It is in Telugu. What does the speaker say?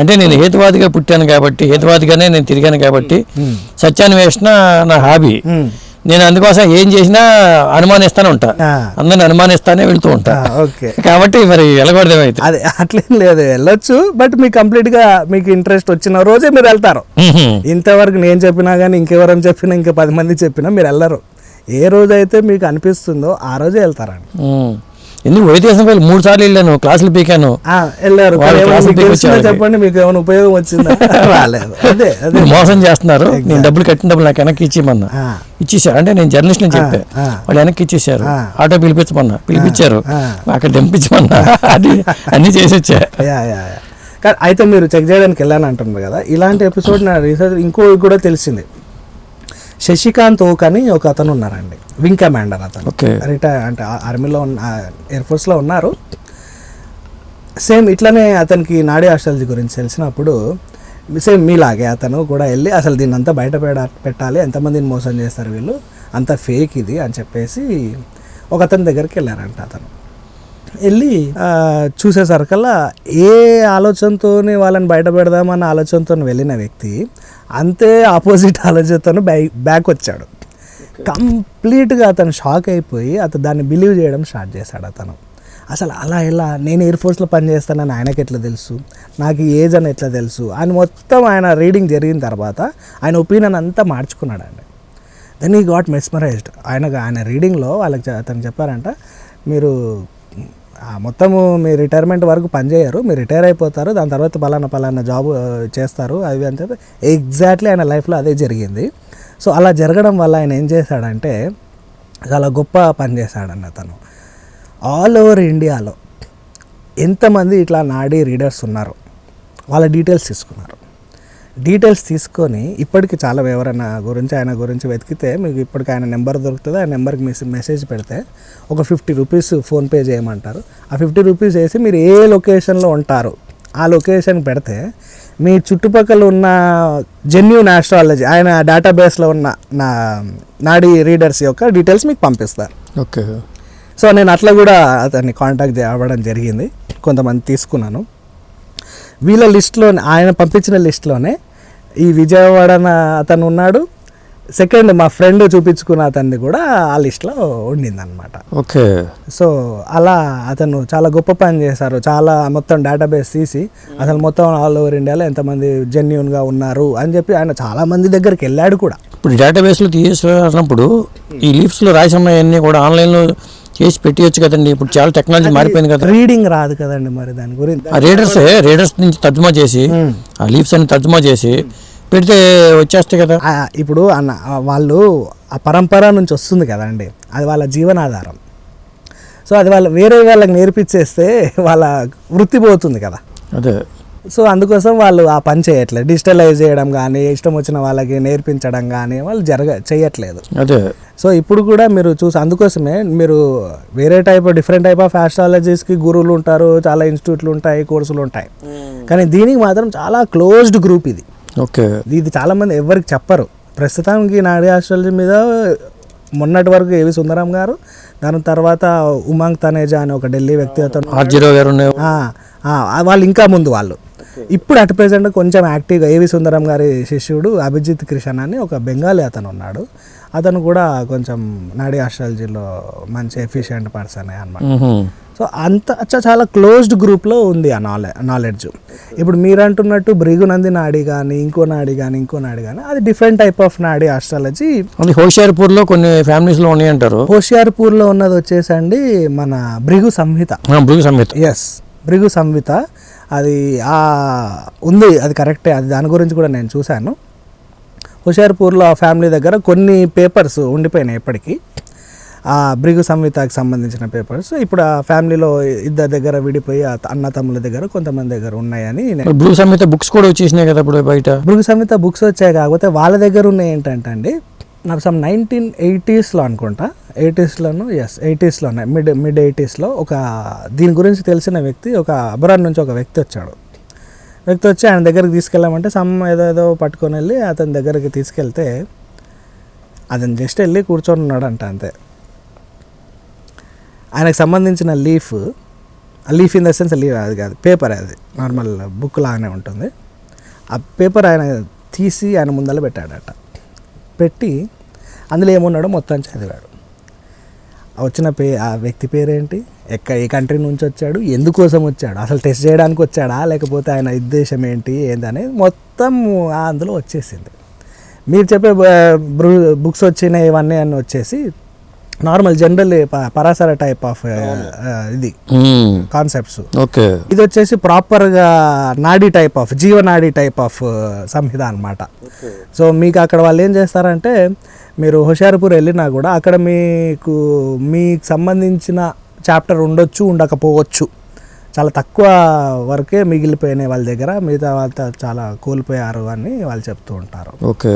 అంటే నేను హేతువాదిగా పుట్టాను కాబట్టి, హేతువాదిగానే నేను తిరిగాను కాబట్టి సత్యాన్వేషణ నా హాబీ. నేను అందుకోసం ఏం చేసినా అనుమానిస్తానే ఉంటా, అందరిని అనుమానిస్తానే వెళ్తూ ఉంటా. కాబట్టి మరి వెళ్ళకూడదు అయితే. అదే అట్లేం లేదు, వెళ్ళొచ్చు. బట్ మీకు కంప్లీట్ గా మీకు ఇంట్రెస్ట్ వచ్చిన రోజే మీరు వెళ్తారు. ఇంతవరకు నేను చెప్పినా కానీ ఇంకెవరైనా చెప్పినా ఇంకా 10 మంది చెప్పినా మీరు వెళ్ళరు. ఏ రోజైతే మీకు అనిపిస్తుందో ఆ రోజే వెళ్తారండి. ఎందుకు వైద్యం 3 సార్లు వెళ్ళాను, క్లాసులు పీకాను. వెళ్ళారు, చెప్పండి మీకు ఏమైనా ఉపయోగం వచ్చిందా? రాలేదు. అదే అదే మోసం చేస్తున్నారు. నేను డబ్బులు కట్టిన డబ్బులు నాకు వెనక్కి ఇచ్చేయమన్నా, ఇచ్చేసారు. అంటే నేను జర్నలిస్ట్ అని చెప్పా, వాళ్ళు వెనక్కి ఇచ్చేసారు. ఆటో పిలిపించారు, అక్కడ దింపించమన్నా, అది అన్ని చేసి వచ్చా. అయితే మీరు చెక్ చేయడానికి వెళ్ళాను అంటున్నారు కదా, ఇలాంటి ఎపిసోడ్ నా రీసెర్చ్ ఇంకో కూడా తెలిసింది. శశికాంత్ ఓక్ అని ఒక అతను ఉన్నారండి, వింగ్ కమాండర్. అతను రిటైర్, అంటే ఆర్మీలో ఎయిర్ ఫోర్స్లో ఉన్నారు. సేమ్ ఇట్లనే అతనికి నాడీ ఆస్ట్రాలజీ గురించి తెలిసినప్పుడు సేమ్ మీలాగే అతను కూడా వెళ్ళి అసలు దీన్ని అంతా బయట పెట్టాలి, ఎంతమందిని మోసం చేస్తారు వీళ్ళు, అంత ఫేక్ ఇది అని చెప్పేసి ఒక అతని దగ్గరికి వెళ్ళారంట. అతను వెళ్ళి చూసేసరికల్లా ఏ ఆలోచనతోని వాళ్ళని బయట పెడదామన్న ఆలోచనతో వెళ్ళిన వ్యక్తి అంతే ఆపోజిట్ ఆలోచనతో బ్యాక్ వచ్చాడు. కంప్లీట్గా అతను షాక్ అయిపోయి అతను దాన్ని బిలీవ్ చేయడం స్టార్ట్ చేశాడు. అతను అసలు అలా ఎలా, నేను ఎయిర్ ఫోర్స్లో పనిచేస్తానని ఆయనకి ఎట్లా తెలుసు, నాకు ఏజ్ అని ఎట్లా తెలుసు అని మొత్తం ఆయన రీడింగ్ జరిగిన తర్వాత ఆయన ఒపీనియన్ అంతా మార్చుకున్నాడండి. దెన్ ఈ గాట్ మెస్మరైజ్డ్. ఆయన రీడింగ్లో వాళ్ళకి అతను చెప్పారంట, మీరు మొత్తము మీ రిటైర్మెంట్ వరకు పనిచేయరు, మీరు రిటైర్ అయిపోతారు, దాని తర్వాత పలానా జాబ్ చేస్తారు అవి అని చెప్పి ఎగ్జాక్ట్లీ ఆయన లైఫ్లో అదే జరిగింది. సో అలా జరగడం వల్ల ఆయన ఏం చేశాడంటే చాలా గొప్ప పని చేశాడన్న. అతను ఆల్ ఓవర్ ఇండియాలో ఎంతమంది ఇట్లా నాడీ రీడర్స్ ఉన్నారో వాళ్ళ డీటెయిల్స్ తీసుకున్నారు. డీటెయిల్స్ తీసుకొని ఇప్పటికి చాలా ఎవరైనా ఆయన గురించి వెతికితే మీకు ఇప్పటికి ఆయన నెంబర్ దొరుకుతుంది. ఆ నెంబర్కి మెసేజ్ పెడితే ఒక 50 రూపీస్ ఫోన్పే చేయమంటారు. ఆ 50 రూపీస్ వేసి మీరు ఏ లొకేషన్లో ఉంటారో ఆ లొకేషన్ పెడితే మీ చుట్టుపక్కల ఉన్న జెన్యూన్ ఆస్ట్రాలజీ ఆయన డేటాబేస్లో ఉన్న నాడీ రీడర్స్ యొక్క డీటెయిల్స్ మీకు పంపిస్తారు. ఓకే. సో నేను అట్లా కూడా అతన్ని కాంటాక్ట్ అవ్వడం జరిగింది, కొంతమంది తీసుకున్నాను. వీళ్ళ లిస్టులో ఆయన పంపించిన లిస్టులోనే ఈ విజయవాడన అతను ఉన్నాడు. సెకండ్ మా ఫ్రెండ్ చూపించుకున్న అతన్ని కూడా ఆ లిస్ట్లో ఉండిందనమాట. ఓకే. సో అలా అతను చాలా గొప్ప పని చేశారు. చాలా మొత్తం డేటాబేస్ తీసి అసలు మొత్తం ఆల్ ఓవర్ ఇండియాలో ఎంతమంది జెన్యూన్గా ఉన్నారు అని చెప్పి ఆయన చాలా మంది దగ్గరికి వెళ్ళాడు కూడా. ఇప్పుడు డేటాబేస్లో తీసినప్పుడు ఈ లీఫ్స్లో రాసినవన్నీ కూడా ఆన్లైన్లో చేసి పెట్టియచ్చు కదండి. ఇప్పుడు చాలా టెక్నాలజీ మారిపోయింది కదా. రీడింగ్ రాదు కదండి మరి దాని గురించి. ఆ రీడర్స్ నుంచి తర్జుమా చేసి ఆ లీఫ్స్ అని తర్జుమా చేసి పెడితే వచ్చేస్తాయి కదా. ఇప్పుడు వాళ్ళు ఆ పరంపర నుంచి వస్తుంది కదండి, అది వాళ్ళ జీవనాధారం. సో అది వేరే వాళ్ళకి నేర్పించేస్తే వాళ్ళ వృత్తి పోతుంది కదా. అదే. సో అందుకోసం వాళ్ళు ఆ పని చేయట్లేదు, డిజిటలైజ్ చేయడం కానీ ఇష్టం వచ్చిన వాళ్ళకి నేర్పించడం కానీ వాళ్ళు చేయట్లేదు. అదే. సో ఇప్పుడు కూడా మీరు అందుకోసమే మీరు వేరే డిఫరెంట్ టైప్ ఆఫ్ ఆస్ట్రాలజీస్కి గురువులు ఉంటారు, చాలా ఇన్స్టిట్యూట్లు ఉంటాయి, కోర్సులు ఉంటాయి. కానీ దీనికి మాత్రం చాలా క్లోజ్డ్ గ్రూప్ ఇది. ఓకే. ఇది చాలామంది ఎవరికి చెప్పరు. ప్రస్తుతానికి నాడీ ఆస్ట్రాలజీ మీద మొన్నటి వరకు ఏవి సుందరం గారు, దాని తర్వాత ఉమాంగ్ తనేజా అని ఒక ఢిల్లీ వ్యక్తి అతను, వాళ్ళు ఇంకా ముందు వాళ్ళు. ఇప్పుడు అటు ప్రెజెంట్ కొంచెం యాక్టివ్గా ఏవి సుందరం గారి శిష్యుడు అభిజిత్ కృష్ణ అని ఒక బెంగాలీ అతను ఉన్నాడు. అతను కూడా కొంచెం నాడీ ఆస్ట్రాలజీలో మంచి ఎఫిషియెంట్ పర్సన్ అన్నమాట. సో చాలా క్లోజ్డ్ గ్రూప్లో ఉంది ఆ నాలెడ్జ్. ఇప్పుడు మీరు అంటున్నట్టు భృగునంది నాడీ కానీ ఇంకో నాడీ కానీ అది డిఫరెంట్ టైప్ ఆఫ్ నాడీ ఆస్ట్రాలజీ. హోషియార్పూర్లో కొన్ని ఫ్యామిలీస్లో ఉన్నాయి అంటారు. హోషియార్పూర్లో ఉన్నది వచ్చేసండి మన భృగు సంహిత. ఎస్, భృగు సంహిత అది ఉంది, అది కరెక్టే. అది దాని గురించి కూడా నేను చూశాను. హుషార్పూర్లో ఆ ఫ్యామిలీ దగ్గర కొన్ని పేపర్స్ ఉండిపోయినాయి ఎప్పటికీ, ఆ భృగు సంహితకి సంబంధించిన పేపర్స్. ఇప్పుడు ఆ ఫ్యామిలీలో ఇద్దరు దగ్గర విడిపోయి అన్న తమ్ముల దగ్గర కొంతమంది దగ్గర ఉన్నాయని. భృగు సంహిత బుక్స్ కూడా వచ్చేసినాయి కదా ఇప్పుడు బయట. భృగు సంహిత బుక్స్ వచ్చాయి, కాకపోతే వాళ్ళ దగ్గర ఉన్నాయి ఏంటంటే అండి, నాకు 1980s అనుకుంటా, 80sలోనూ 80sలోనే మిడ్ 80sలో ఒక దీని గురించి తెలిసిన వ్యక్తి, ఒక అబ్రాడ్ నుంచి ఒక వ్యక్తి వచ్చి ఆయన దగ్గరికి తీసుకెళ్ళామంటే ఏదో పట్టుకొని వెళ్ళి అతని దగ్గరికి తీసుకెళ్తే అతను జస్ట్ వెళ్ళి కూర్చొని ఉన్నాడంట అంతే. ఆయనకు సంబంధించిన leaf leaf in the sense leave అది కాదు, పేపర్ అది నార్మల్ బుక్ లాగానే ఉంటుంది. ఆ పేపర్ ఆయన తీసి ఆయన ముందర పెట్టాడట. పెట్టి అందులో ఏమున్నాడో మొత్తం చదివాడు. వచ్చిన ఆ వ్యక్తి పేరేంటి, ఏ కంట్రీ నుంచి వచ్చాడు, ఎందుకోసం వచ్చాడు, అసలు టెస్ట్ చేయడానికి వచ్చాడా లేకపోతే ఆయన ఉద్దేశం ఏంటి ఏందనేది మొత్తం అందులో వచ్చేసింది. మీరు చెప్పే బుక్స్ వచ్చినాయి ఇవన్నీ అన్నీ వచ్చేసి normal general Parashara type of ఇది కాన్సెప్ట్స్. ఇది వచ్చేసి ప్రాపర్గా నాడీ టైప్ ఆఫ్ జీవనాడీ టైప్ ఆఫ్ సంహిత అనమాట. సో మీకు అక్కడ వాళ్ళు ఏం చేస్తారంటే, మీరు హుషారుపూర్ వెళ్ళినా కూడా అక్కడ మీకు సంబంధించిన చాప్టర్ ఉండొచ్చు ఉండకపోవచ్చు, చాలా తక్కువ వరకే మిగిలిపోయినాయి వాళ్ళ దగ్గర, మిగతా వాళ్ళతో చాలా కోల్పోయారు అని వాళ్ళు చెప్తూ ఉంటారు. ఓకే.